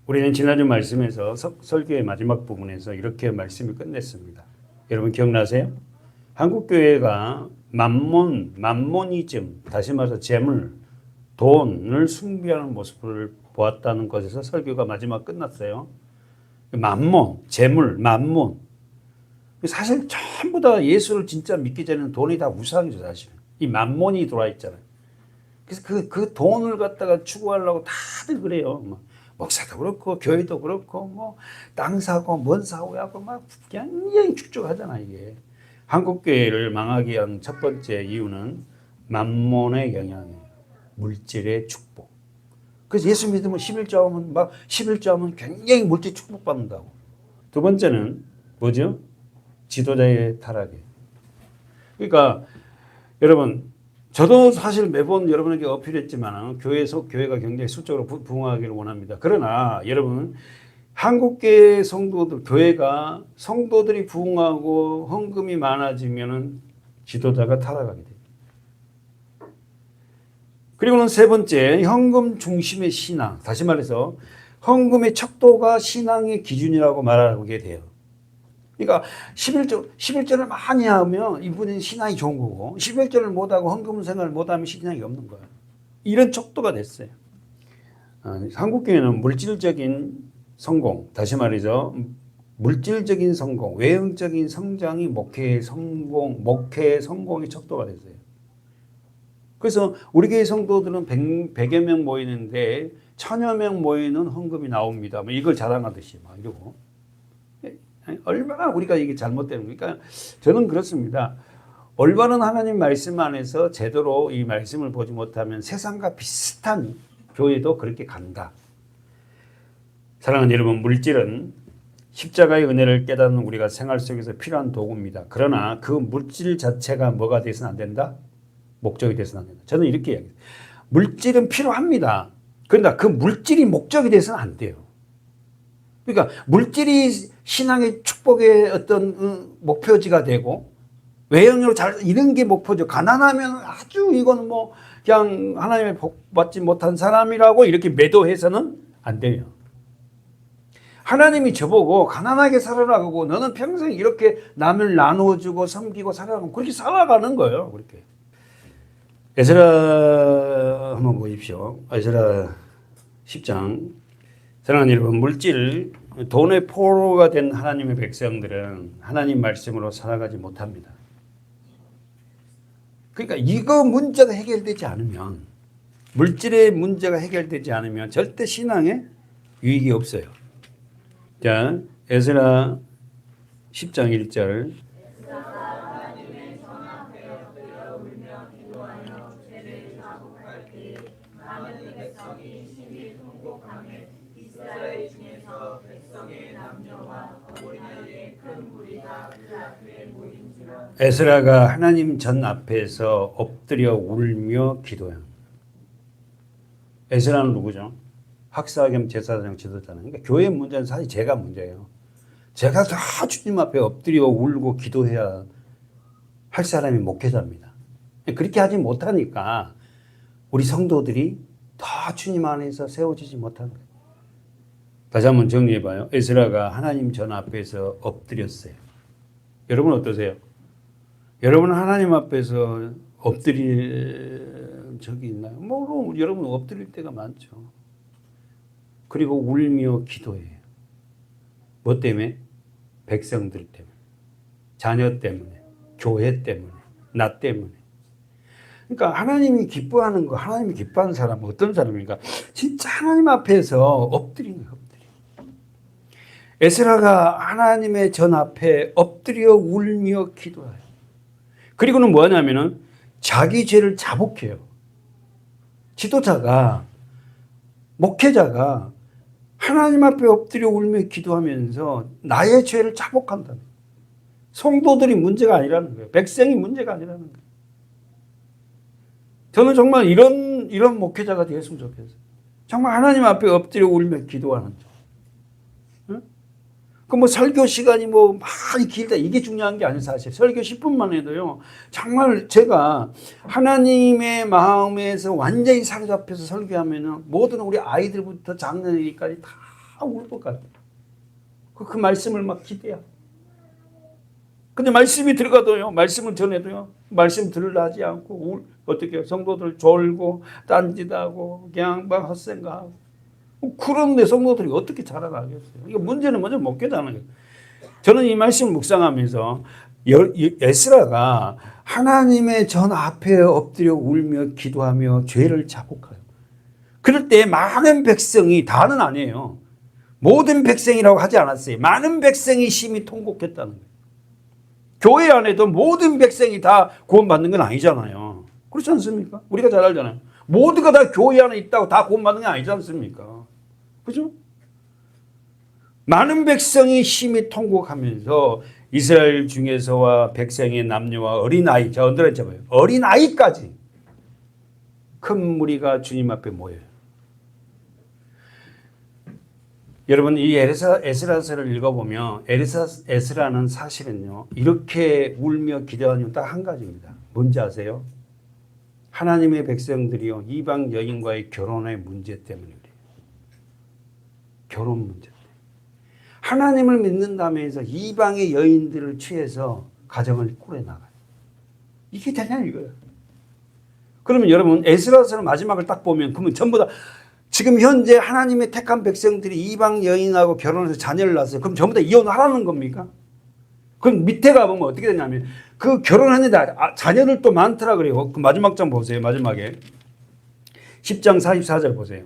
우리는 지난주 말씀에서 설교의 마지막 부분에서 이렇게 말씀을 끝냈습니다. 여러분 기억나세요? 한국교회가 만모니즘, 다시 말해서 재물, 돈을 숭배하는 모습을 보았다는 것에서 설교가 마지막 끝났어요. 재물, 만몬. 사실 전부 다 예수를 진짜 믿기 전에는 돈이 다 우상이죠, 사실은. 이 만몬이 들어와 있잖아요. 그래서 그 돈을 갖다가 추구하려고 다들 그래요. 목사도 그렇고, 교회도 그렇고, 땅 사고, 뭔 사고 하고, 굉장히 축적하잖아, 이게. 한국교회를 망하게 한 첫 번째 이유는 만몬의 영향이에요. 물질의 축복. 그래서 예수 믿으면 11조 하면 굉장히 물질 축복받는다고. 두 번째는 뭐죠? 지도자의 타락이에요. 그러니까 여러분, 저도 사실 매번 여러분에게 어필했지만 교회가 굉장히 수적으로 부흥하기를 원합니다. 그러나 여러분, 한국교회 교회가 성도들이 부흥하고 헌금이 많아지면 지도자가 타락하게 돼요. 그리고는 세 번째, 헌금 중심의 신앙. 다시 말해서 헌금의 척도가 신앙의 기준이라고 말하게 돼요. 그러니까 11조를 많이 하면 이분은 신앙이 좋은 거고 11조를 못하고 헌금 생활을 못하면 신앙이 없는 거예요. 이런 척도가 됐어요. 한국교회는 물질적인 성공, 다시 말이죠. 물질적인 성공, 외형적인 성장이 목회의 성공의 척도가 됐어요. 그래서 우리 교회 성도들은 100여 명 모이는데 1000여 명 모이는 헌금이 나옵니다. 이걸 자랑하듯이 이러고. 얼마나 우리가 이게 잘못되는 거니까 저는 그렇습니다. 올바른 하나님 말씀 안에서 제대로 이 말씀을 보지 못하면 세상과 비슷한 교회도 그렇게 간다. 사랑하는 여러분, 물질은 십자가의 은혜를 깨닫는 우리가 생활 속에서 필요한 도구입니다. 그러나 그 물질 자체가 뭐가 돼서는 안 된다? 목적이 돼서는 안 된다. 저는 이렇게 이야기해요. 물질은 필요합니다. 그러나 그 물질이 목적이 돼서는 안 돼요. 그러니까 물질이 신앙의 축복의 어떤 목표지가 되고 외형으로 이런 게 목표죠. 가난하면 아주 이거는 그냥 하나님의 복 받지 못한 사람이라고 이렇게 매도해서는 안 돼요. 하나님이 저보고 가난하게 살아라고 너는 평생 이렇게 남을 나눠주고 섬기고 살아가면 그렇게 살아가는 거예요. 그렇게. 에스라 한번 보십시오. 에스라 10장. 사랑하는 여러분, 돈의 포로가 된 하나님의 백성들은 하나님 말씀으로 살아가지 못합니다. 그러니까 이거 문제가 해결되지 않으면, 물질의 문제가 해결되지 않으면 절대 신앙에 유익이 없어요. 자, 에스라 10장 1절. 에스라가 하나님 전 앞에서 엎드려 울며 기도해요. 에스라는 누구죠? 학사 겸 제사장 지도자는. 그러니까 교회 문제는 사실 제가 문제예요. 제가 다 주님 앞에 엎드려 울고 기도해야 할 사람이 목회자입니다. 그렇게 하지 못하니까 우리 성도들이 다 주님 안에서 세워지지 못하는 거예요. 다시 한번 정리해봐요. 에스라가 하나님 전 앞에서 엎드렸어요. 여러분 어떠세요? 여러분은 하나님 앞에서 엎드릴 적이 있나요? 여러분 엎드릴 때가 많죠. 그리고 울며 기도해요. 뭐 때문에? 백성들 때문에, 자녀 때문에, 교회 때문에, 나 때문에. 그러니까 하나님이 기뻐하는 거, 하나님이 기뻐하는 사람은 어떤 사람입니까? 진짜 하나님 앞에서 엎드리는 거예요. 에스라가 하나님의 전 앞에 엎드려 울며 기도해요. 그리고는 뭐냐면은 자기 죄를 자복해요. 지도자가, 목회자가 하나님 앞에 엎드려 울며 기도하면서 나의 죄를 자복한다. 성도들이 문제가 아니라는 거예요. 백성이 문제가 아니라는 거예요. 저는 정말 이런 목회자가 되었으면 좋겠어요. 정말 하나님 앞에 엎드려 울며 기도하는 자. 설교 시간이 많이 길다. 이게 중요한 게 아니에요, 사실. 설교 10분만 해도요. 정말 제가 하나님의 마음에서 완전히 사로잡혀서 설교하면은 모든 우리 아이들부터 장년이까지 다 울 것 같아. 그 말씀을 막 기대야. 근데 말씀이 들어가도요, 말씀을 전해도요, 말씀 들으려 하지 않고, 어떻게 성도들 졸고, 딴짓하고, 그냥 막 헛생각하고. 그런데 성도들이 어떻게 자라나겠어요? 이거 문제는 먼저 못 깨닫는 거예요. 저는 이 말씀을 묵상하면서, 에스라가 하나님의 전 앞에 엎드려 울며 기도하며 죄를 자복하여. 그럴 때 많은 백성이, 다는 아니에요. 모든 백성이라고 하지 않았어요. 많은 백성이 심히 통곡했다는 거예요. 교회 안에도 모든 백성이 다 구원받는 건 아니잖아요. 그렇지 않습니까? 우리가 잘 알잖아요. 모두가 다 교회 안에 있다고 다 구원받는 게 아니지 않습니까? 그죠? 많은 백성이 심히 통곡하면서 이스라엘 중에서와 백성의 남녀와 어린아이, 저 언더라이트 어린아이까지 큰 무리가 주님 앞에 모여요. 여러분, 이 에스라서를 읽어보면 에스라는 사실은요, 이렇게 울며 기도하는 딱 한 가지입니다. 뭔지 아세요? 하나님의 백성들이요, 이방 여인과의 결혼의 문제 때문에 그래요. 결혼 문제 때문에. 하나님을 믿는다며 해서 이방의 여인들을 취해서 가정을 꾸려나가요. 이게 되냐 이거예요. 그러면 여러분, 에스라서는 마지막을 딱 보면 그러면 전부 다 지금 현재 하나님의 택한 백성들이 이방 여인하고 결혼해서 자녀를 낳았어요. 그럼 전부 다 이혼하라는 겁니까? 그럼 밑에 가보면 어떻게 되냐면 그 결혼했는데 자녀들도 많더라 그래요. 그 마지막 장 보세요. 마지막에 10장 44절 보세요.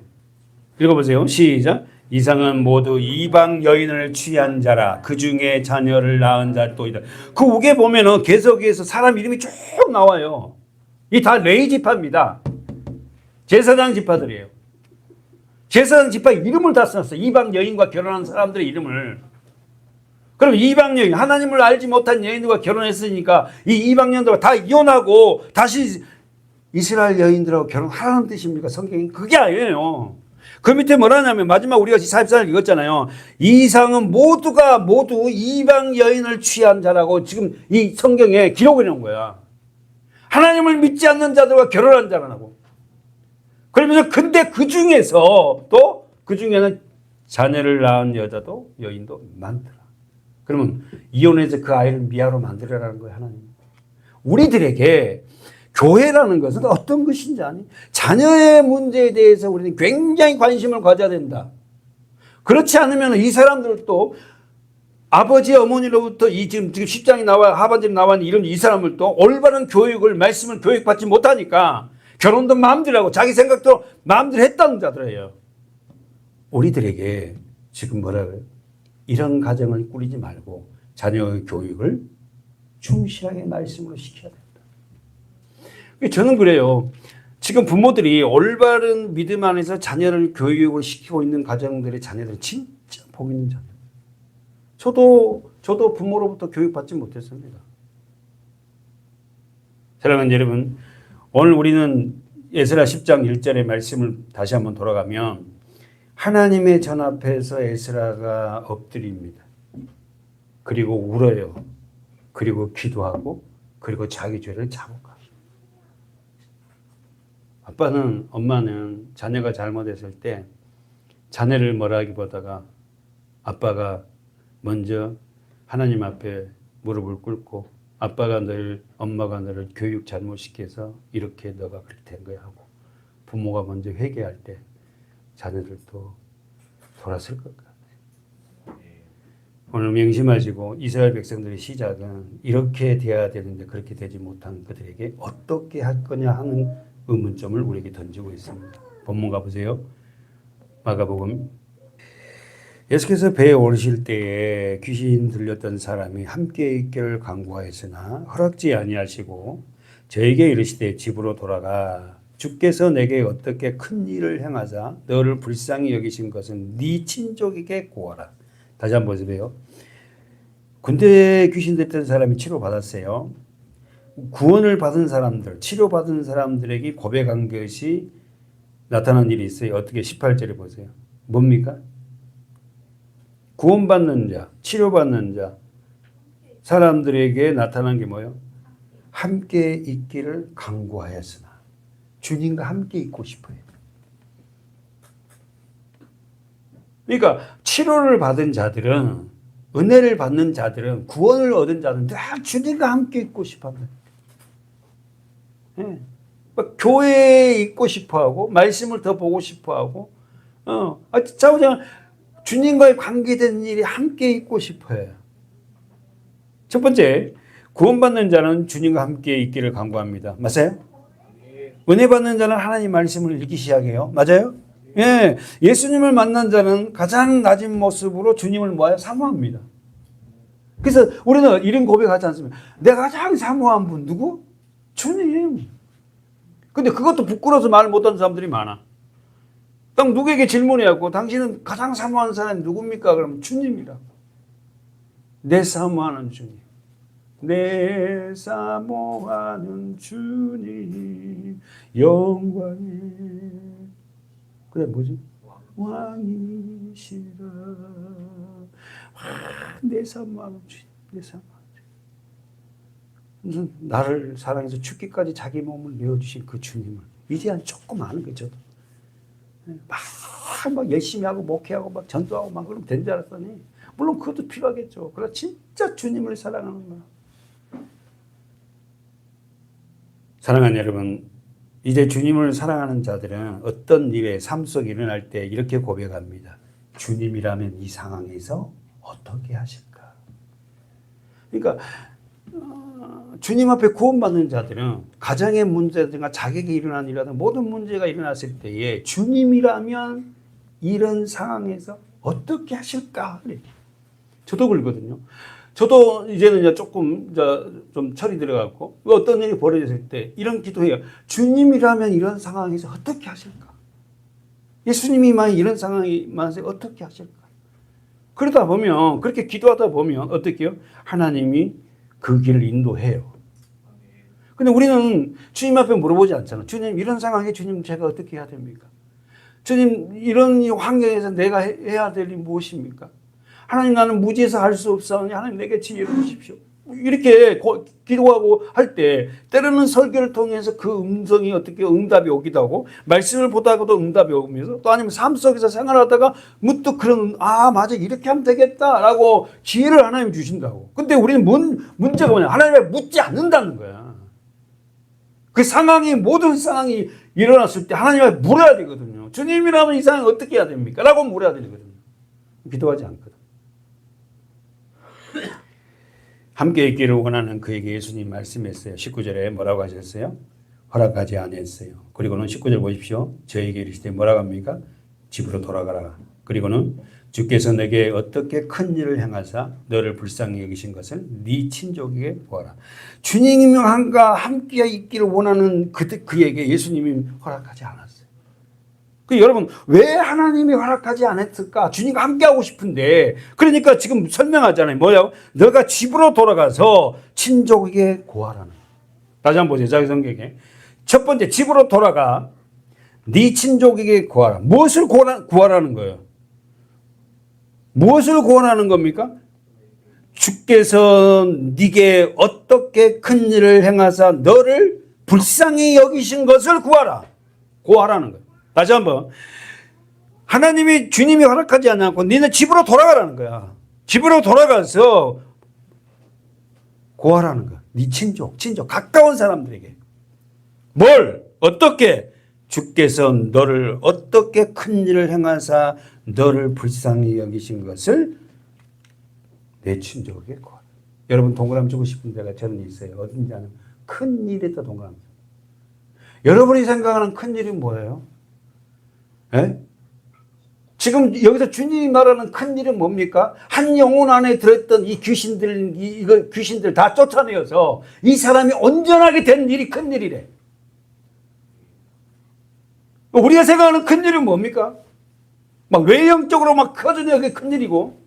읽어보세요. 시작. 이상은 모두 이방 여인을 취한 자라 그 중에 자녀를 낳은 자또이다. 그 우에 보면은 계속해서 사람 이름이 쭉 나와요. 이 다 레위 지파입니다. 제사장 지파들이에요. 제사장 지파 이름을 다 써놨어요. 이방 여인과 결혼한 사람들의 이름을. 그럼 이방 여인, 하나님을 알지 못한 여인들과 결혼했으니까 이 이방 여인들과 다 이혼하고 다시 이스라엘 여인들하고 결혼하라는 뜻입니까? 성경이 그게 아니에요. 그 밑에 뭐라냐면 마지막 우리가 44절 읽었잖아요. 이 이상은 모두가 모두 이방 여인을 취한 자라고 지금 이 성경에 기록해 놓은 거야. 하나님을 믿지 않는 자들과 결혼한 자라고. 그러면서 근데 그 중에서 또 그 중에는 자녀를 낳은 여자도 여인도 많더라. 그러면 이혼해서 그 아이를 미아로 만들어라는 거예요, 하나님. 우리들에게 교회라는 것은 어떤 것인지 아니? 자녀의 문제에 대해서 우리는 굉장히 관심을 가져야 된다. 그렇지 않으면 이 사람들도 아버지 어머니로부터 이 지금 10장이 나와 하반절이 나와 이런 이 사람들도 올바른 교육을 말씀을 교육받지 못하니까 결혼도 마음대로 하고 자기 생각도 마음대로 했다는 자들이에요. 우리들에게 지금 뭐라고요? 이런 가정을 꾸리지 말고 자녀의 교육을 충실하게 말씀으로 시켜야 된다. 저는 그래요. 지금 부모들이 올바른 믿음 안에서 자녀를 교육을 시키고 있는 가정들의 자녀들은 진짜 복 있는 자녀. 저도 부모로부터 교육받지 못했습니다. 사랑하는 여러분, 오늘 우리는 에스라 10장 1절의 말씀을 다시 한번 돌아가면 하나님의 전 앞에서 에스라가 엎드립니다. 그리고 울어요. 그리고 기도하고 그리고 자기 죄를 자복하고. 아빠는 엄마는 자녀가 잘못했을 때 자녀를 뭐라 하기보다가 아빠가 먼저 하나님 앞에 무릎을 꿇고 아빠가 엄마가 너를 교육 잘못시켜서 이렇게 너가 그렇게 된 거야 하고 부모가 먼저 회개할 때 자녀들도 돌아설 것 같아요. 오늘 명심하시고 이스라엘 백성들의 시작은 이렇게 돼야 되는데 그렇게 되지 못한 그들에게 어떻게 할 거냐 하는 의문점을 우리에게 던지고 있습니다. 본문 가보세요. 마가복음. 예수께서 배에 오르실 때에 귀신 들렸던 사람이 함께 있기를 간구하였으나 허락지 아니하시고 저에게 이르시되 집으로 돌아가 주께서 내게 어떻게 큰 일을 행하사 너를 불쌍히 여기신 것은 네 친족에게 고하라. 다시 한번 보세요. 군대에 귀신 들렸던 사람이 치료받았어요. 구원을 받은 사람들, 치료받은 사람들에게 고백한 것이 나타난 일이 있어요. 어떻게 18절에 보세요. 뭡니까? 구원받는 자, 치료받는 자, 사람들에게 나타난 게 뭐예요? 함께 있기를 간구하였으나. 주님과 함께 있고 싶어요. 그러니까 치료를 받은 자들은, 은혜를 받는 자들은, 구원을 얻은 자들은 늘 주님과 함께 있고 싶어 합니다. 예. 교회에 있고 싶어 하고, 말씀을 더 보고 싶어 하고, 자우장 주님과의 관계된 일이 함께 있고 싶어 해요. 첫 번째, 구원받는 자는 주님과 함께 있기를 간구합니다. 맞아요? 은혜 받는 자는 하나님 말씀을 읽기 시작해요. 맞아요? 예. 예수님을 만난 자는 가장 낮은 모습으로 주님을 뭐예요? 사모합니다. 그래서 우리는 이런 고백하지 않습니까? 내가 가장 사모한 분 누구? 주님. 근데 그것도 부끄러워서 말 못하는 사람들이 많아. 딱 누구에게 질문해갖고 당신은 가장 사모하는 사람이 누굽니까? 그러면 주님이라. 내 사모하는 주님. 내 사모하는 주님 영광이. 그래 뭐지? 왕이시라. 내 사모하는 주님. 내 사모하는 주님. 무슨 나를 사랑해서 죽기까지 자기 몸을 내어주신 그 주님을 이제 한 조금 아는 거죠. 막 열심히 하고 목회하고 막 전도하고 막 그러면 된 줄 알았더니 물론 그것도 필요하겠죠. 그러나 진짜 주님을 사랑하는 거야. 사랑하는 여러분, 이제 주님을 사랑하는 자들은 어떤 일에 삶 속에 일어날 때 이렇게 고백합니다. 주님이라면 이 상황에서 어떻게 하실까? 그러니까 주님 앞에 구원받는 자들은 가정의 문제든가 자격이 일어난 일이라든 모든 문제가 일어났을 때에 주님이라면 이런 상황에서 어떻게 하실까? 저도 그러거든요. 저도 이제는 이제 조금 좀 철이 들어가고 어떤 일이 벌어졌을 때 이런 기도해요. 주님이라면 이런 상황에서 어떻게 하실까? 예수님이 만약 이런 상황이 만약에 어떻게 하실까? 그러다 보면 그렇게 기도하다 보면 어떻게 해요? 하나님이 그 길을 인도해요. 근데 우리는 주님 앞에 물어보지 않잖아. 주님 이런 상황에 주님 제가 어떻게 해야 됩니까? 주님 이런 환경에서 내가 해야 될 일이 무엇입니까? 하나님 나는 무지해서 할 수 없사오니 하나님 내게 지혜를 주십시오. 이렇게 기도하고 할 때 때로는 설교를 통해서 그 음성이 어떻게 응답이 오기도 하고 말씀을 보다가도 응답이 오면서 또 아니면 삶 속에서 생활하다가 문득 그런 맞아 이렇게 하면 되겠다라고 지혜를 하나님 주신다고. 근데 우리는 문제가 뭐냐? 하나님에 묻지 않는다는 거야. 그 상황이 모든 상황이 일어났을 때 하나님께 물어야 되거든요. 주님이라면 이 상황 어떻게 해야 됩니까? 라고 물어야 되거든요. 기도하지 않거든. 함께 있기를 원하는 그에게 예수님 말씀했어요. 19절에 뭐라고 하셨어요? 허락하지 않았어요. 그리고는 19절 보십시오. 저에게 이르시되 뭐라고 합니까? 집으로 돌아가라. 그리고는 주께서 내게 어떻게 큰 일을 행하사 너를 불쌍히 여기신 것을 네 친족에게 보아라. 주님과 함께 있기를 원하는 그에게 예수님이 허락하지 않았어요. 여러분 왜 하나님이 허락하지 않았을까? 주님과 함께하고 싶은데 그러니까 지금 설명하잖아요. 뭐냐고? 너가 집으로 돌아가서 친족에게 구하라는. 다시 한번 보세요. 자기 성경에. 첫 번째 집으로 돌아가 네 친족에게 구하라. 무엇을 구하라는 거예요? 무엇을 구하라는 겁니까? 주께서 네게 어떻게 큰 일을 행하사 너를 불쌍히 여기신 것을 구하라는 거예요. 다시 한번 하나님이 주님이 허락하지 않고 너네 집으로 돌아가라는 거야. 집으로 돌아가서 구하라는 거야. 네 친족 가까운 사람들에게 뭘 어떻게 주께서 너를 어떻게 큰 일을 행하사 너를 불쌍히 여기신 것을 내 친족에게 구하라. 여러분 동그라미 주고 싶은 데가 저는 있어요. 어딘지 아는 큰 일에다 동그라미. 여러분이 생각하는 큰 일이 뭐예요? 예? 지금 여기서 주님이 말하는 큰 일은 뭡니까? 한 영혼 안에 들었던 이 귀신들 다 쫓아내어서 이 사람이 온전하게 된 일이 큰 일이래. 우리가 생각하는 큰 일은 뭡니까? 막 외형적으로 막 커지는 게 큰 일이고.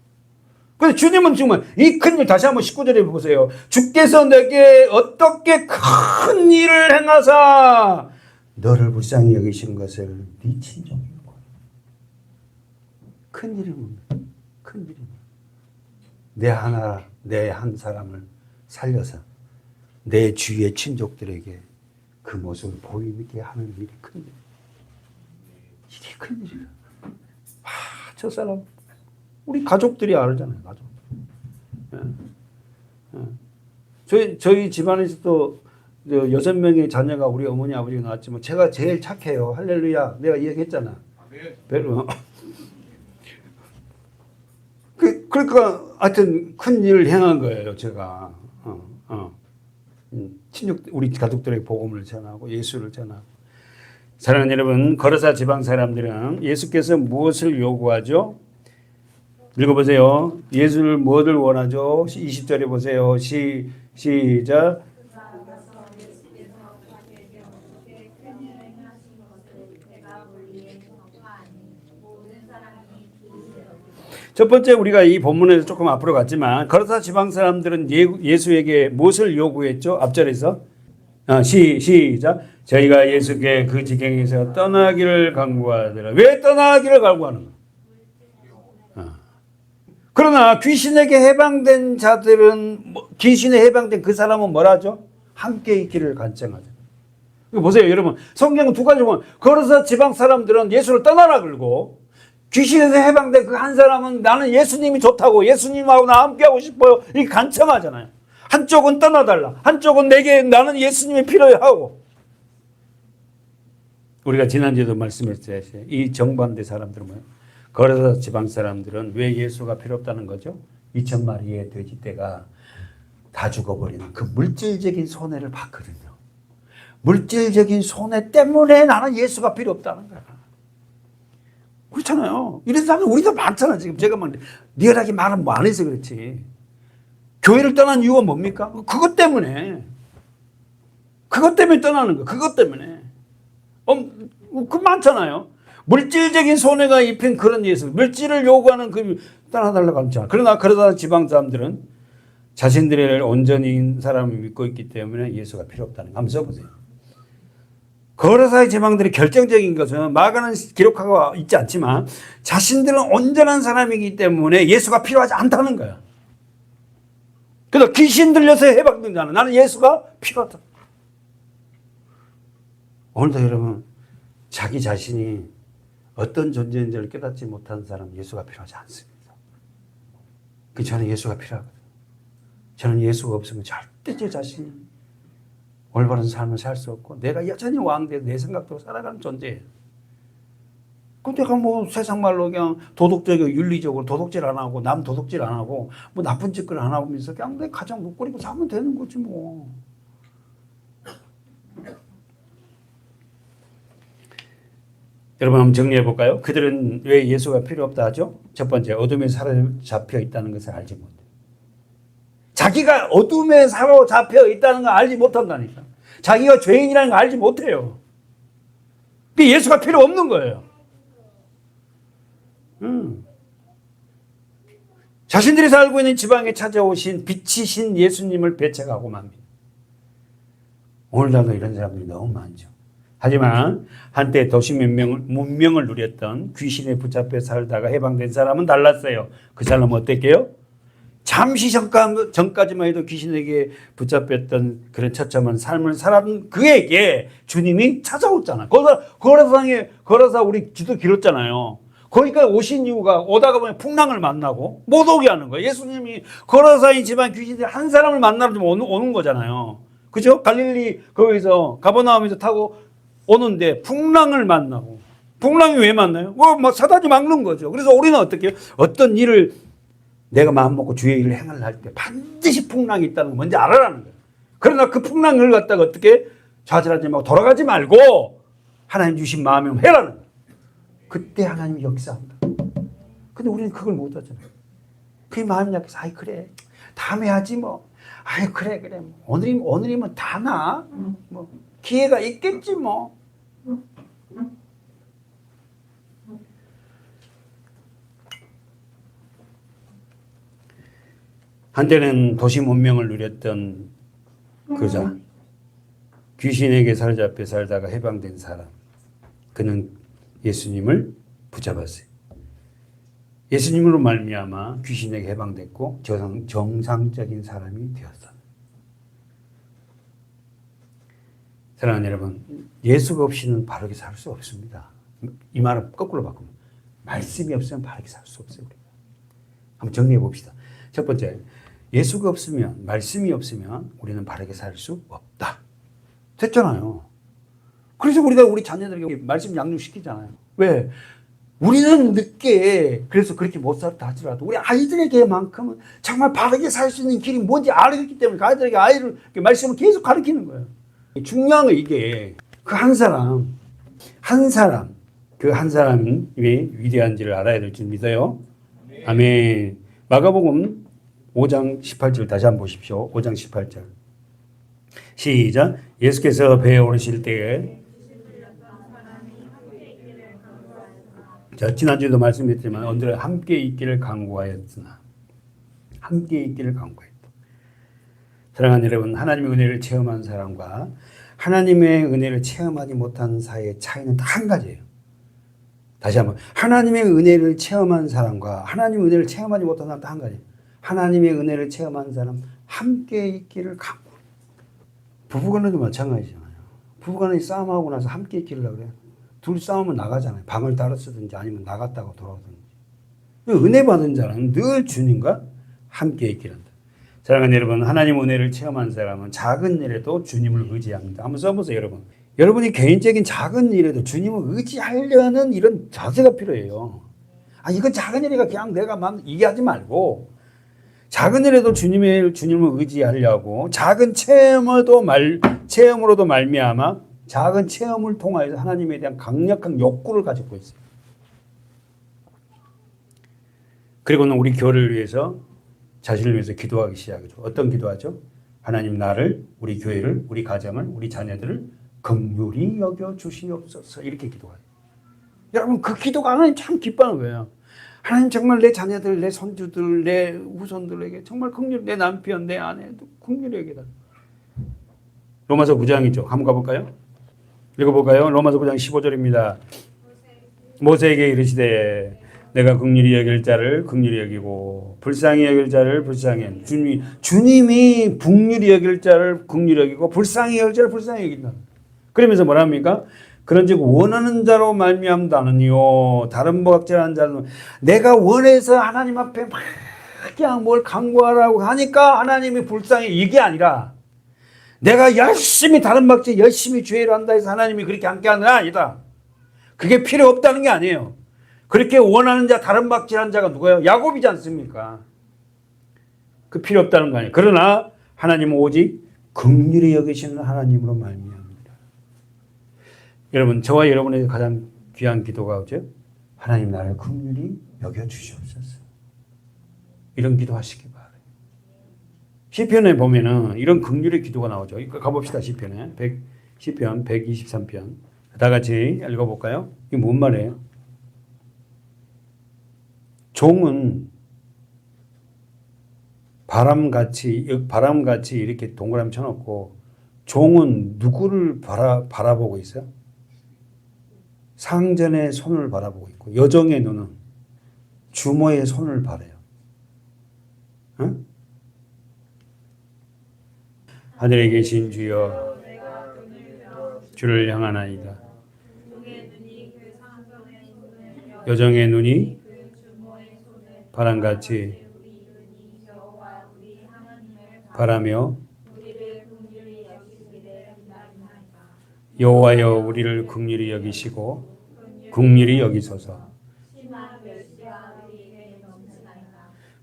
근데 주님은 정말 이 큰 일 다시 한번 19절에 보세요. 주께서 내게 어떻게 큰 일을 행하사 너를 불쌍히 여기신 것을 네 친족이고. 큰 일이 뭡니까? 큰 일이 내 한 사람을 살려서 내 주위의 친족들에게 그 모습을 보이게 하는 일이 큰 일. 이게 큰 일이야. 저 사람 우리 가족들이 알잖아요. 가족. 저희 집안에서도 6명의 자녀가 우리 어머니 아버지가 낳았지만 제가 제일 착해요. 할렐루야. 내가 이야기했잖아. 별로. 그러니까 하여튼 큰 일을 행한 거예요. 제가. 우리 가족들에게 복음을 전하고 예수를 전하고. 사랑하는 여러분, 거르사 지방 사람들은 예수께서 무엇을 요구하죠? 읽어보세요. 예수를 무엇을 원하죠? 20절에 보세요. 시작. 첫 번째 우리가 이 본문에서 조금 앞으로 갔지만 거르사 지방 사람들은 예수에게 무엇을 요구했죠? 앞절에서 시작. 저희가 예수께 그 지경에서 떠나기를 간구하더라. 왜 떠나기를 간구하는 거야? 그러나 귀신에게 해방된 자들은 귀신에 해방된 그 사람은 뭐라죠? 함께 있기를 간청하죠. 이거 보세요, 여러분. 성경은 두 가지 보면 거르사 지방 사람들은 예수를 떠나라 그러고 귀신에서 해방된 그 한 사람은 나는 예수님이 좋다고 예수님하고 나 함께하고 싶어요. 이렇게 간청하잖아요. 한쪽은 떠나달라. 한쪽은 내게 나는 예수님이 필요해 하고. 우리가 지난주에도 말씀했듯이 이 정반대 사람들은 뭐예요? 거르사 지방 사람들은 왜 예수가 필요 없다는 거죠? 2,000마리의 돼지떼가 다 죽어버리는 그 물질적인 손해를 봤거든요. 물질적인 손해 때문에 나는 예수가 필요 없다는 거야. 그렇잖아요. 이런 사람들 우리도 많잖아. 지금 제가 막 리얼하게 말은 안 해서 그렇지. 교회를 떠난 이유가 뭡니까? 그것 때문에. 그것 때문에 떠나는 거. 그것 때문에. 그 많잖아요. 물질적인 손해가 입힌 그런 예수. 물질을 요구하는 그 떠나달라고 하잖아. 그러나 그러다 지방 사람들은 자신들을 온전히 사람을 믿고 있기 때문에 예수가 필요 없다는 거. 한번 써보세요. 거르사의 지방들이 결정적인 것은 마가는 기록하고 있지 않지만 자신들은 온전한 사람이기 때문에 예수가 필요하지 않다는 거야. 그래서 귀신 들려서 해방된 자는 나는 예수가 필요하다. 오늘도 여러분 자기 자신이 어떤 존재인지를 깨닫지 못한 사람 예수가 필요하지 않습니다. 저는 예수가 필요하거든요. 저는 예수가 없으면 절대 제 자신이 올바른 삶을 살 수 없고 내가 여전히 왕되어 내 생각대로 살아가는 존재예요. 그럼 내가 뭐 세상 말로 그냥 도덕적이고 윤리적으로 도덕질 안 하고 남 도덕질 안 하고 뭐 나쁜 짓을 안 하면서 그냥 내 가정 못 꾸리고 살면 되는 거지 뭐. 여러분 한번 정리해 볼까요? 그들은 왜 예수가 필요 없다 하죠? 첫 번째, 어둠에 사로잡혀 있다는 것을 알지 못해. 자기가 어둠에 사로잡혀 있다는 걸 알지 못한다니까. 자기가 죄인이라는 걸 알지 못해요. 예수가 필요 없는 거예요. 자신들이 살고 있는 지방에 찾아오신 빛이신 예수님을 배척하고 맙니다. 오늘날도 이런 사람들이 너무 많죠. 하지만 한때 도시 문명을 누렸던 귀신에 붙잡혀 살다가 해방된 사람은 달랐어요. 그 사람은 어땠게요? 잠시 전까지만 해도 귀신에게 붙잡혔던 그런 처참한 삶을 살았던 그에게 주님이 찾아왔잖아요. 거라사 우리 기도 길었잖아요. 거기까지 오신 이유가 오다가 보면 풍랑을 만나고 못 오게 하는 거예요. 예수님이 거라사인 집안 귀신들 한 사람을 만나러 좀 오는 거잖아요. 그죠? 갈릴리 거기서 가버나움에서 타고 오는데 풍랑을 만나고 풍랑이 왜 만나요? 막 사다리 막는 거죠. 그래서 우리는 어떻게 해요? 어떤 일을 내가 마음먹고 주의 일을 행하려 할 때 반드시 풍랑이 있다는 걸 먼저 알아라는 거예요. 그러나 그 풍랑을 갖다가 어떻게 좌절하지 말고 돌아가지 말고 하나님 주신 마음으로 해라는 거예요. 그때 하나님이 역사한다. 근데 우리는 그걸 못 하잖아요. 그 마음이 약해서 아이 그래 다음에 하지 뭐. 아이 그래 오늘이면 다 나. 뭐 기회가 있겠지 뭐. 한때는 도시 문명을 누렸던 그자 귀신에게 사로잡혀 살다가 해방된 사람 그는 예수님을 붙잡았어요. 예수님으로 말미암아 귀신에게 해방됐고 정상적인 사람이 되었다. 사랑하는 여러분, 예수가 없이는 바르게 살 수 없습니다. 이 말은 거꾸로 바꾸면 말씀이 없으면 바르게 살 수 없어요. 한번 정리해 봅시다. 첫 번째, 예수가 없으면, 말씀이 없으면 우리는 바르게 살 수 없다. 됐잖아요. 그래서 우리가 우리 자녀들에게 말씀 양육시키잖아요. 왜? 우리는 늦게 그래서 그렇게 못 살다 하더라도 우리 아이들에게만큼은 정말 바르게 살 수 있는 길이 뭔지 알기 때문에 그 아이들에게 말씀을 계속 가르치는 거예요. 중요한 거 이게 그 한 사람 그 한 사람이 위대한지를 알아야 될 줄 믿어요. 아멘. 마가복음 5장 18절 다시 한번 보십시오. 5장 18절. 시작. 예수께서 배에 오르실 때에 자, 지난주에도 말씀드렸지만 언제나 함께 있기를 간구하였으나 함께 있기를 간구했다. 사랑하는 여러분, 하나님의 은혜를 체험한 사람과 하나님의 은혜를 체험하지 못한 사이의 차이는 딱 한 가지예요. 다시 한번 하나님의 은혜를 체험한 사람과 하나님의 은혜를 체험하지 못한 사람 딱 한 가지예요. 하나님의 은혜를 체험한 사람 함께 있기를 간구. 부부간에도 마찬가지잖아요. 부부간에 싸움하고 나서 함께 있기를 하고 그래요. 둘이 싸우면 나가잖아요. 방을 따로 쓰든지 아니면 나갔다가 돌아오든지. 은혜 받은 자는 늘 주님과 함께 있기를 한다. 사랑하는 여러분, 하나님 은혜를 체험한 사람은 작은 일에도 주님을 의지합니다. 한번 써보세요, 여러분. 여러분이 개인적인 작은 일에도 주님을 의지하려는 이런 자세가 필요해요. 이건 작은 일이가 그냥 내가 이게 하지 말고 작은 일에도 주님을 의지하려고 작은 체험으로도 말미암아 작은 체험을 통하여서 하나님에 대한 강력한 욕구를 가지고 있어요. 그리고는 우리 교회를 위해서 자신을 위해서 기도하기 시작하죠. 어떤 기도하죠? 하나님 나를, 우리 교회를, 우리 가정을, 우리 자녀들을 긍휼히 여겨 주시옵소서 이렇게 기도해요. 여러분 그 기도가 하나님 참 기뻐하는 거예요. 하나님 정말 내 자녀들, 내 손주들, 내 후손들에게 정말 긍휼히 내 남편, 내 아내도 긍휼히 여기다. 로마서 9장이죠. 한번 가볼까요? 읽어볼까요? 로마서 9장 15절입니다. 모세에게 이르시되 내가 긍휼히 여길 자를 긍휼히 여기고 불쌍히 여길 자를 불쌍히 여기고 주님이 긍휼히 여길 자를 긍휼히 여기고 불쌍히 여길 자를 불쌍히 여긴다. 그러면서 뭐라 합니까? 그런즉 원하는 자로 말미암다는요. 다른 무각절한 자는 내가 원해서 하나님 앞에 막 그냥 뭘 간구하라고 하니까 하나님이 불쌍히 이게 아니라 내가 열심히 다른 박제 열심히 죄를 한다 해서 하나님이 그렇게 함께 하는 건 아니다. 그게 필요 없다는 게 아니에요. 그렇게 원하는 자 다른 박질한 자가 누구예요? 야곱이지 않습니까? 그 필요 없다는 거 아니에요. 그러나 하나님은 오직 긍휼히 여기시는 하나님으로 말미암습니다. 여러분 저와 여러분의 가장 귀한 기도가 뭐죠? 하나님 나를 긍휼히 여겨 주시옵소서. 이런 기도하시기 바랍니다. 시편에 보면은 이런 긍휼의 기도가 나오죠. 가봅시다. 시편 123편. 다 같이 읽어볼까요? 이게 뭔 말이에요? 종은 바람같이 이렇게 동그라미 쳐놓고 종은 누구를 바라보고 있어요? 상전의 손을 바라보고 있고 여종의 눈은 주모의 손을 바라요. 응? 하늘에 계신 주여 주를 향하나이다. 여종의 눈이 바람같이 바라며 여호와여 우리를 긍휼히 여기시고 긍휼히 여기소서.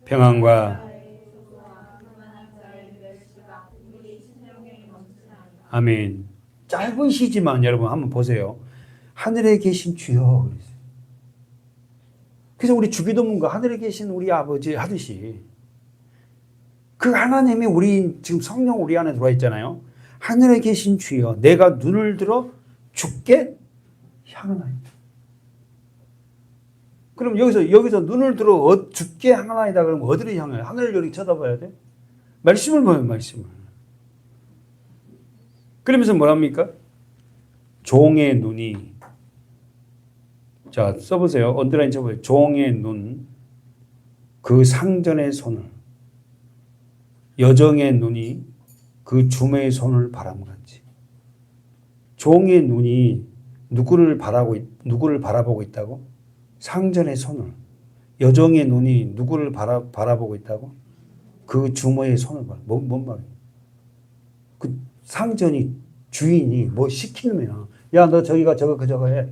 평안과 아멘. 짧은 시지만 여러분 한번 보세요. 하늘에 계신 주여. 그래서 우리 주기도문과 하늘에 계신 우리 아버지 하듯이 그 하나님이 우리 지금 성령 우리 안에 들어와 있잖아요. 하늘에 계신 주여 내가 눈을 들어 주께 향하나이다. 그럼 여기서 눈을 들어 주께 향하나이다 그러면 어디를 향해요? 하늘을 이렇게 쳐다봐야 돼? 말씀을 봐요. 말씀을. 그러면서 뭐랍니까? 종의 눈이 자 써보세요. 언더라인 쳐보세요. 종의 눈, 그 상전의 손을 여종의 눈이 그 주모의 손을 바람같이 종의 눈이 누구를 바라보고 있다고? 상전의 손을 여종의 눈이 누구를 바라보고 있다고? 그 주모의 손을 봐. 뭔 말이에요? 그 상전이 주인이 뭐 시키면 야, 너 저기가 저거 해.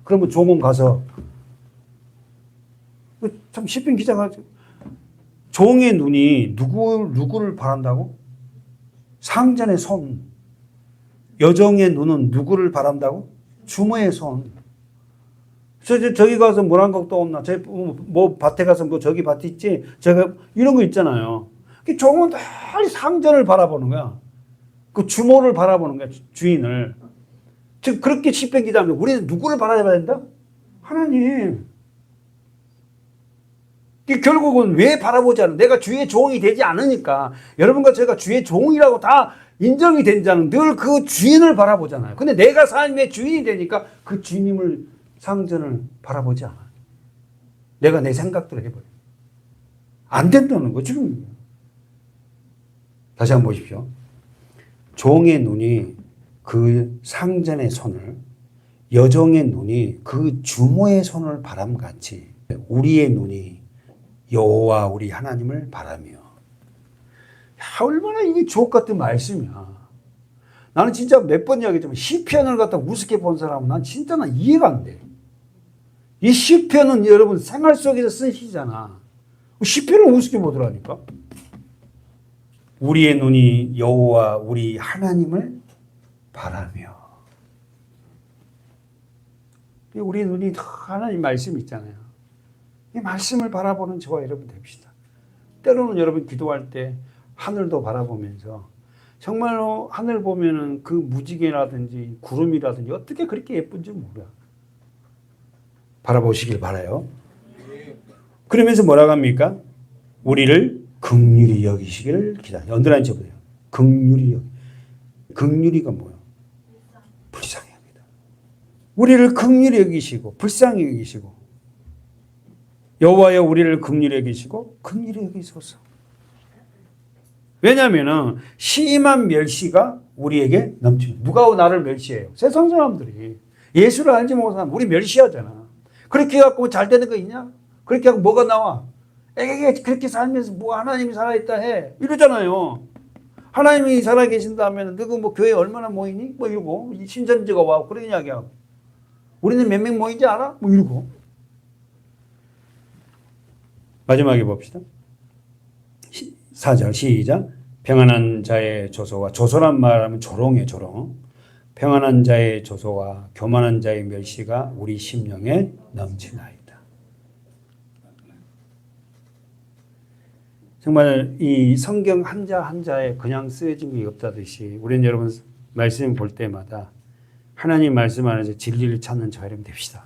그러면 종은 가서 참 시편 기자가 종의 눈이 누구를 바란다고? 상전의 손. 여종의 눈은 누구를 바란다고? 주모의 손. 저기 가서 물 한 곡도 없나? 뭐 밭에 가서 뭐 저기 밭 있지? 제가 이런 거 있잖아요. 종은 늘 상전을 바라보는 거야. 그 주모를 바라보는 거야. 주인을. 즉 그렇게 시편 기자입니다. 우리는 누구를 바라봐야 된다? 하나님. 결국은 왜 바라보지 않는? 내가 주의 종이 되지 않으니까 여러분과 제가 주의 종이라고 다 인정이 된 자는 늘 그 주인을 바라보잖아요. 근데 내가 삶의 주인이 되니까 그 주님을 상전을 바라보지 않아. 내가 내 생각대로 해버려. 안 된다는 거 지금. 다시 한번 보십시오. 종의 눈이 그 상전의 손을, 여종의 눈이 그 주모의 손을 바람같이 우리의 눈이 여호와 우리 하나님을 바라며. 야, 얼마나 이게 주옥 같은 말씀이야. 나는 진짜 몇 번 이야기했지만 시편을 갖다 우습게 본 사람은 난 진짜 이해가 안 돼. 이 시편은 여러분 생활 속에서 쓴 시잖아. 시편을 우습게 보더라니까. 우리의 눈이 여호와 우리 하나님을 바라며. 우리의 눈이 하나님 말씀 있잖아요. 이 말씀을 바라보는 저와 여러분 됩시다. 때로는 여러분 기도할 때 하늘도 바라보면서 정말로 하늘 보면은 그 무지개라든지 구름이라든지 어떻게 그렇게 예쁜지 몰라. 바라보시길 바라요. 그러면서 뭐라고 합니까? 우리를 긍휼히 여기시기를 기다려. 언더라인 쳐보세요. 긍휼히 여기. 긍휼히가 뭐야? 불쌍히 여기다. 우리를 긍휼히 여기시고 불쌍히 여기시고 여호와여 우리를 긍휼히 여기시고 긍휼히 여기소서. 왜냐하면 심한 멸시가 우리에게 넘치는. 누가 나를 멸시해요? 세상 사람들이. 예수를 알지 못하는 사람 우리 멸시하잖아. 그렇게 해갖고 잘 되는 거 있냐? 그렇게 하고 뭐가 나와? 에게 그렇게 살면서 뭐 하나님이 살아있다 해 이러잖아요. 하나님이 살아계신다면 너그 뭐 교회 얼마나 모이니? 뭐 이러고 신천지가 와 그런 이야기하고 우리는 몇 명 모이지 알아? 뭐 이러고. 마지막에 봅시다. 4절 시작. 평안한 자의 조소와 조소란 말하면 조롱이에요. 조롱. 평안한 자의 조소와 교만한 자의 멸시가 우리 심령에 넘치나이다. 정말 이 성경 한자 한자에 그냥 쓰여진 게 없다듯이 우리는 여러분 말씀 볼 때마다 하나님 말씀 안에서 진리를 찾는 저 여러분 됩시다.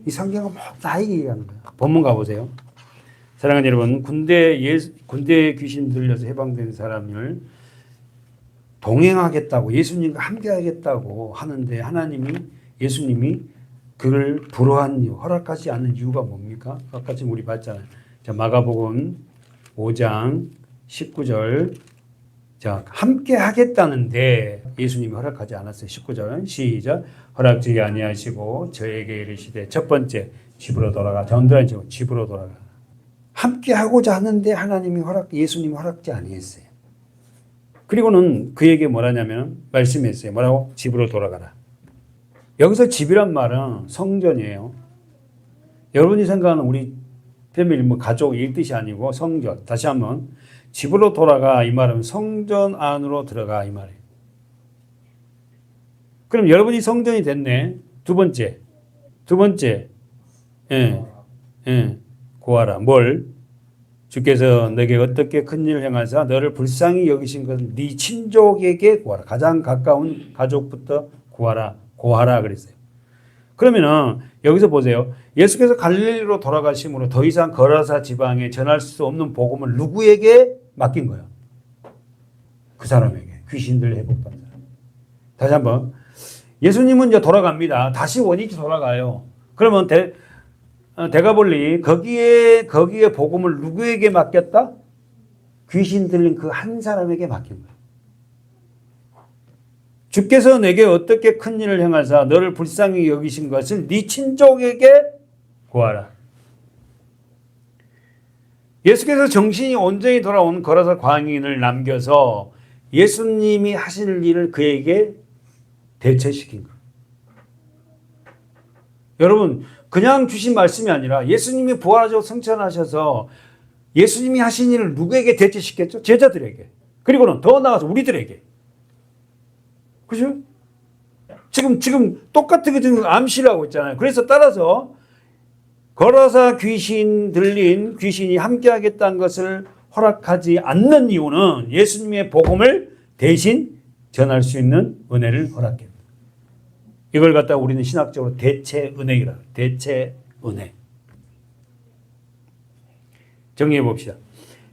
이 성경은 뭐 나에게 얘기하는 거야. 본문 가보세요. 사랑하는 여러분, 군대에 귀신 들려서 해방된 사람을 동행하겠다고 예수님과 함께하겠다고 하는데 예수님이 그를 불허한 허락하지 않는 이유가 뭡니까? 아까 지금 우리 봤잖아요. 자, 마가복음 5장 19절. 자, 함께 하겠다는데 예수님이 허락하지 않았어요. 19절 시작. 허락지 아니하시고 저에게 이르시되 첫 번째 집으로 돌아가. 전도한 집으로 돌아가. 함께 하고자 하는데 예수님이 허락지 아니했어요. 그리고는 그에게 뭐라냐면 말씀했어요. 뭐라고? 집으로 돌아가라. 여기서 집이란 말은 성전이에요. 여러분이 생각하는 우리 패밀리 뭐 가족 이 뜻이 아니고 성전. 다시 한번 집으로 돌아가 이 말은 성전 안으로 들어가 이 말이에요. 그럼 여러분이 성전이 됐네. 두 번째. 구하라. 뭘? 주께서 너에게 어떻게 큰 일을 행하사 너를 불쌍히 여기신 것을 네 친족에게 구하라. 가장 가까운 가족부터 구하라 그랬어요. 그러면은 여기서 보세요. 예수께서 갈릴리로 돌아가심으로 더 이상 거라사 지방에 전할 수 없는 복음을 누구에게 맡긴 거예요? 그 사람에게. 귀신들 회복받는 사람. 다시 한번. 예수님은 이제 돌아갑니다. 다시 원위치 돌아가요. 그러면 대가볼리 거기에 복음을 누구에게 맡겼다? 귀신 들린 그 한 사람에게 맡긴 거예요. 주께서 내게 어떻게 큰 일을 행하사 너를 불쌍히 여기신 것을 네 친족에게 구하라. 예수께서 정신이 온전히 돌아온 거라사 광인을 남겨서 예수님이 하실 일을 그에게 대체시킨 거예요. 여러분, 그냥 주신 말씀이 아니라 예수님이 부활하셔서 승천하셔서 예수님이 하신 일을 누구에게 대체시켰죠? 제자들에게. 그리고는 더 나아가서 우리들에게. 그죠? 지금 똑같은 게 지금 암시를 하고 있잖아요. 그래서 따라서 걸어서 들린 귀신이 함께하겠다는 것을 허락하지 않는 이유는 예수님의 복음을 대신 전할 수 있는 은혜를 허락합니다. 이걸 갖다가 우리는 신학적으로 대체 은혜이라 해요. 대체 은혜. 정리해 봅시다.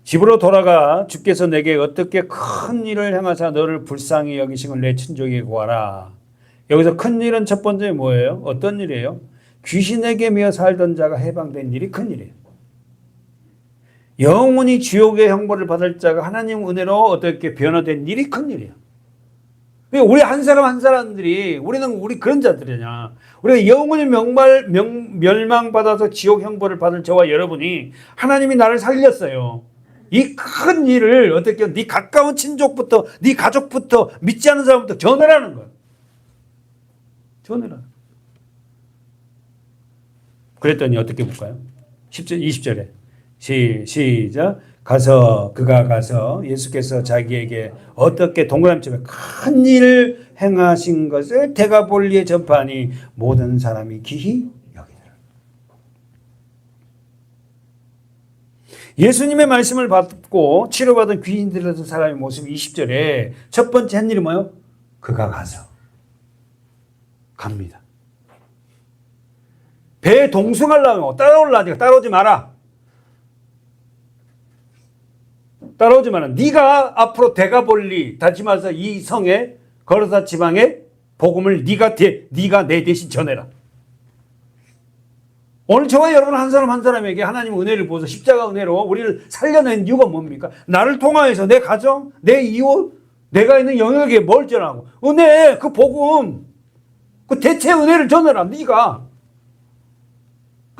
집으로 돌아가 주께서 내게 어떻게 큰 일을 행하사 너를 불쌍히 여기심을 내 친족에게 구하라. 여기서 큰 일은 첫 번째 뭐예요? 어떤 일이에요? 귀신에게 매여 살던 자가 해방된 일이 큰 일이에요. 영원히 지옥의 형벌을 받을 자가 하나님 은혜로 어떻게 변화된 일이 큰 일이에요. 우리 한 사람 한 사람들이 우리 그런 자들이냐. 우리가 영원히 멸망받아서 지옥 형벌을 받을 저와 여러분이 하나님이 나를 살렸어요. 이 큰 일을 어떻게 네 가까운 친족부터 네 가족부터 믿지 않는 사람부터 전하라는 거예요. 전하라. 그랬더니 어떻게 볼까요? 10절, 20절에 시작. 그가 가서 예수께서 자기에게 어떻게 동그라미처럼 큰 일을 행하신 것을 데가볼리에 전파하니 모든 사람이 기히 여기더라. 예수님의 말씀을 받고 치료받은 귀신들의 사람의 모습 20절에 첫 번째 한 일이 뭐예요? 그가 가서 갑니다. 배에 동승하려면 따라오려니까 따라오지 마라. 따라오지 마라. 네가 앞으로 데가볼리, 다시 말해서 이 성에 거르사 지방에 복음을 네가 내 대신 전해라. 오늘 저와 여러분 한 사람 한 사람에게 하나님 은혜를 부어서 십자가 은혜로 우리를 살려낸 이유가 뭡니까? 나를 통하여서 내 가정, 내 이웃, 내가 있는 영역에 뭘 전하고 은혜, 그 복음, 그 대체 은혜를 전해라. 네가.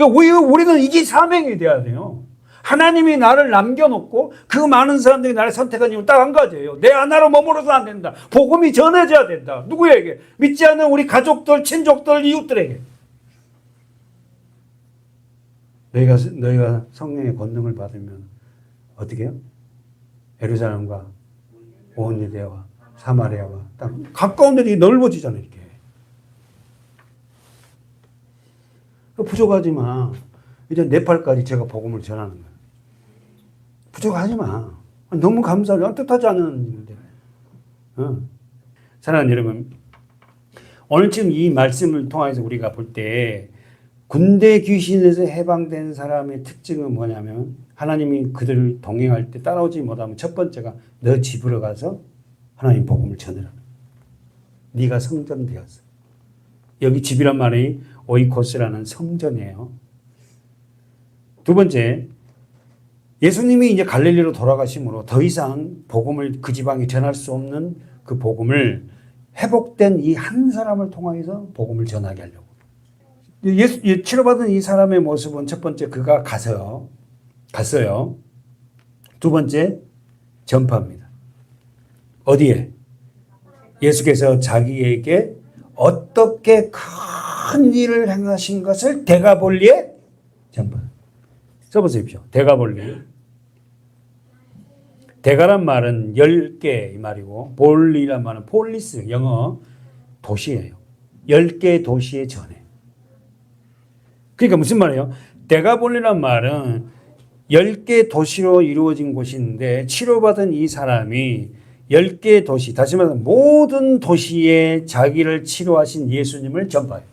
우리는 이게 사명이 돼야 돼요. 하나님이 나를 남겨놓고 그 많은 사람들이 나를 선택한 이유는 딱 한 가지예요. 내 하나로 머물러서 안 된다. 복음이 전해져야 된다. 누구에게? 믿지 않는 우리 가족들, 친족들, 이웃들에게. 너희가 성령의 권능을 받으면 어떻게 해요? 예루살렘과 온 유대와 사마리아와 땅 가까운 데이 넓어지잖아요. 이렇게. 부족하지 마. 이제 네팔까지 제가 복음을 전하는 거예요. 부족하지 마. 너무 감사해요. 뜻하지 않은 일인데. 사랑하는 여러분, 오늘 지금 이 말씀을 통해서 우리가 볼 때 군대 귀신에서 해방된 사람의 특징은 뭐냐면 하나님이 그들을 동행할 때 따라오지 못하면 첫 번째가 너 집으로 가서 하나님 복음을 전해라. 네가 성전 되었어. 여기 집이란 말이 오이코스라는 성전이에요. 두 번째, 예수님이 이제 갈릴리로 돌아가심으로 더 이상 복음을 그 지방에 전할 수 없는 그 복음을 회복된 이 한 사람을 통해서 복음을 전하게 하려고. 치료받은 이 사람의 모습은 첫 번째 그가 갔어요. 두 번째 전파입니다. 어디에? 예수께서 자기에게 어떻게 큰 일을 행하신 것을 데가볼리에 전파. 써보십시오. 데가볼리. 데가란 말은 10개 이 말이고 볼리란 말은 폴리스, 영어 도시예요. 10개 도시의 전해. 그러니까 무슨 말이에요? 데가볼리란 말은 10개 도시로 이루어진 곳인데 치료받은 이 사람이 10개 도시, 다시 말해서 모든 도시에 자기를 치료하신 예수님을 전파해요.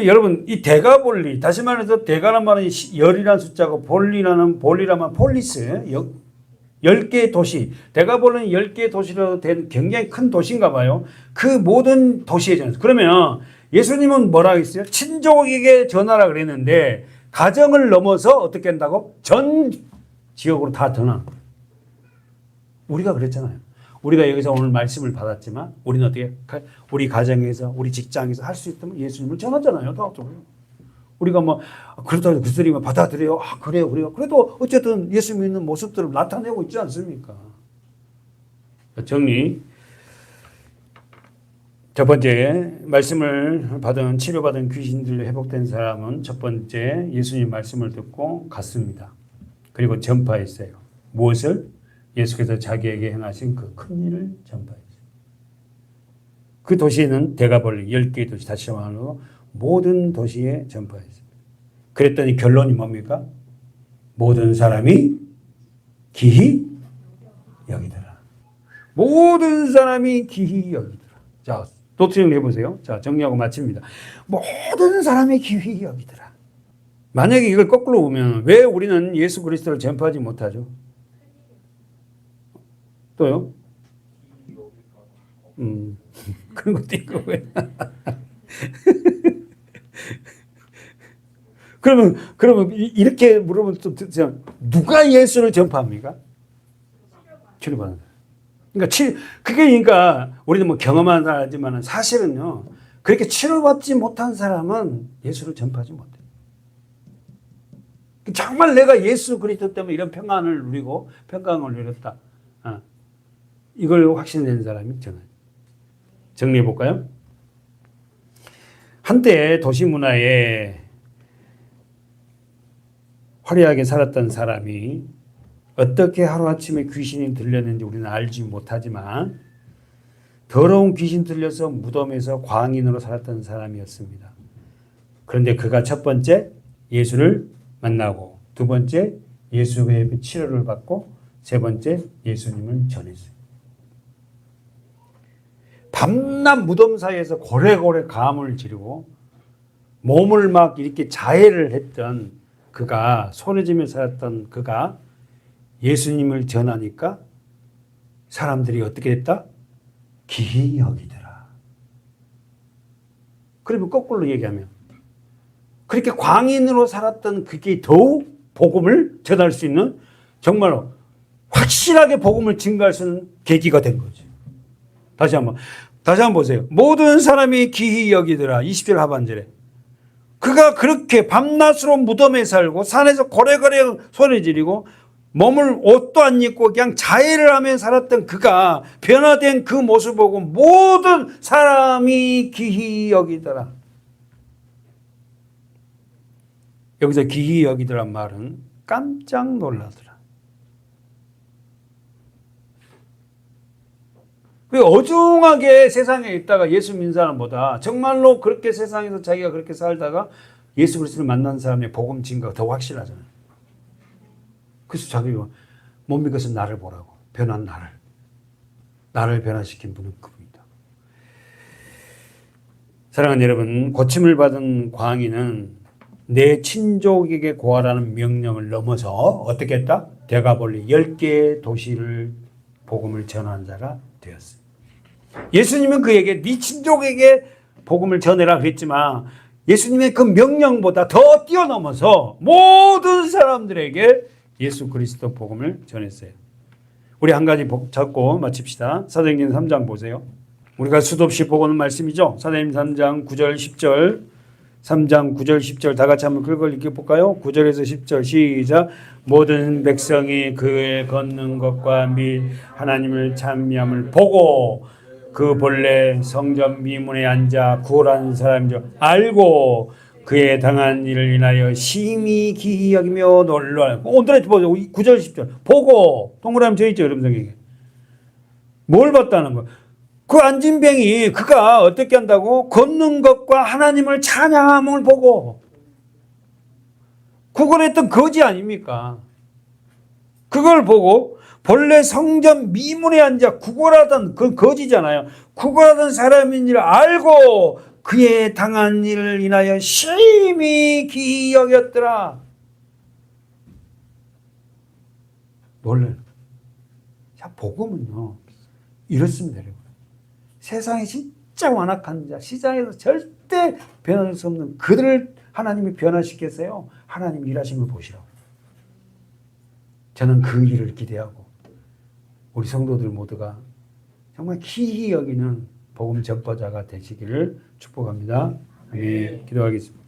여러분, 이 데가볼리, 다시 말해서 데가란 말은 열이라는 숫자고 볼리라는 말은 폴리스, 10개의 도시, 데가볼리는 10개의 도시로 된 굉장히 큰 도시인가 봐요. 그 모든 도시에 전해서. 그러면 예수님은 뭐라 했어요? 친족에게 전하라 그랬는데 가정을 넘어서 어떻게 한다고? 전 지역으로 다 전하는 거예요. 우리가 그랬잖아요. 우리가 여기서 오늘 말씀을 받았지만 우리는 어떻게 우리 가정에서 우리 직장에서 할 수 있다면 예수님을 전하잖아요. 다 우리가 뭐 그렇다고 그 소리만 받아들여요. 아, 그래요, 그래요. 그래도 어쨌든 예수 믿는 모습들을 나타내고 있지 않습니까? 정리. 첫 번째, 말씀을 받은, 치료받은 귀신들로 회복된 사람은 첫 번째, 예수님 말씀을 듣고 갔습니다. 그리고 전파했어요. 무엇을? 예수께서 자기에게 행하신 그 큰 일을 전파했어요. 그 도시는 데가볼리, 10개의 도시, 다시 말하면 모든 도시에 전파했습니다. 그랬더니 결론이 뭡니까? 모든 사람이 기히 여기더라. 모든 사람이 기히 여기더라. 자, 도트링을 해보세요. 자, 정리하고 마칩니다. 모든 사람이 기히 여기더라. 만약에 이걸 거꾸로 보면 왜 우리는 예수 그리스도를 전파하지 못하죠? 또요? 그런 것도 있고. 그러면 이렇게 물어보면 또 누가 예수를 전파합니까? 치료받는 사람. 그러니까 우리는 뭐 경험한 사람이지만 사실은요, 그렇게 치료받지 못한 사람은 예수를 전파하지 못해요. 정말 내가 예수 그리스도 때문에 이런 평안을 누리고 평강을 누렸다. 이걸 확신낸 사람이 저는. 정리해 볼까요? 한때 도시 문화에 화려하게 살았던 사람이 어떻게 하루아침에 귀신이 들렸는지 우리는 알지 못하지만 더러운 귀신 들려서 무덤에서 광인으로 살았던 사람이었습니다. 그런데 그가 첫 번째 예수를 만나고, 두 번째 예수의 치료를 받고, 세 번째 예수님을 전했어요. 밤낮 무덤 사이에서 고래고래 감을 지르고 몸을 막 이렇게 자해를 했던 그가, 소리지며 살았던 그가 예수님을 전하니까 사람들이 어떻게 했다? 기히 여기더라. 그러면 거꾸로 얘기하면 그렇게 광인으로 살았던 그게 더욱 복음을 전할 수 있는, 정말로 확실하게 복음을 증가할 수 있는 계기가 된 거죠. 다시 한번 보세요. 모든 사람이 기히 여기더라. 20절 하반절에. 그가 그렇게 밤낮으로 무덤에 살고 산에서 고래고래 소리 지르고 몸을 옷도 안 입고 그냥 자해를 하며 살았던 그가 변화된 그 모습을 보고 모든 사람이 기히 여기더라. 여기서 기히 여기더란 말은 깜짝 놀라더라. 어중하게 세상에 있다가 예수 믿는 사람보다 정말로 그렇게 세상에서 자기가 그렇게 살다가 예수 그리스도를 만난 사람의 복음 증거가 더 확실하잖아요. 그래서 자기가 못 믿어서 나를 보라고. 변한 나를 변화시킨 분은 그분이다. 사랑하는 여러분, 고침을 받은 광인은 내 친족에게 고하라는 명령을 넘어서 어떻게 했다? 데가볼리 10개의 도시를 복음을 전한 자가 되었어요. 예수님은 그에게 네 친족에게 복음을 전해라 그랬지만 예수님의 그 명령보다 더 뛰어넘어서 모든 사람들에게 예수 그리스도 복음을 전했어요. 우리 한 가지 잡고 마칩시다. 사도행전 3장 보세요. 우리가 수도 없이 보고 오는 말씀이죠. 사도행전 3장 9절 10절 3장 9절 10절 다 같이 한번 그걸 읽어볼까요? 9절에서 10절 시작. 모든 백성이 그의 걷는 것과 및 하나님을 찬미함을 보고 그 본래 성전 미문에 앉아 구걸하는 사람인 줄 알고 그의 당한 일을 인하여 심히 기이 여기며 놀라고. 오늘에 보세요. 9절 10절 보고 동그라미 져 있죠. 여러분들에게 뭘 봤다는 거예요? 그 안진뱅이 그가 어떻게 한다고? 걷는 것과 하나님을 찬양함을 보고. 구걸했던 거지 아닙니까? 그걸 보고 본래 성전 미문에 앉아 구걸하던 그 거지잖아요. 구걸하던 사람인 줄 알고 그의 당한 일을 인하여 심히 기이 여겼더라. 놀라요. 자, 복음은요 이렇습니다, 여러분. 세상에 진짜 완악한 자, 시장에서 절대 변할 수 없는 그들을 하나님이 변화시켰어요. 하나님 일하신 걸 보시라고. 저는 그 일을 기대하고 우리 성도들 모두가 정말 기이 여기는 복음 전파자가 되시기를 축복합니다. 네, 기도하겠습니다.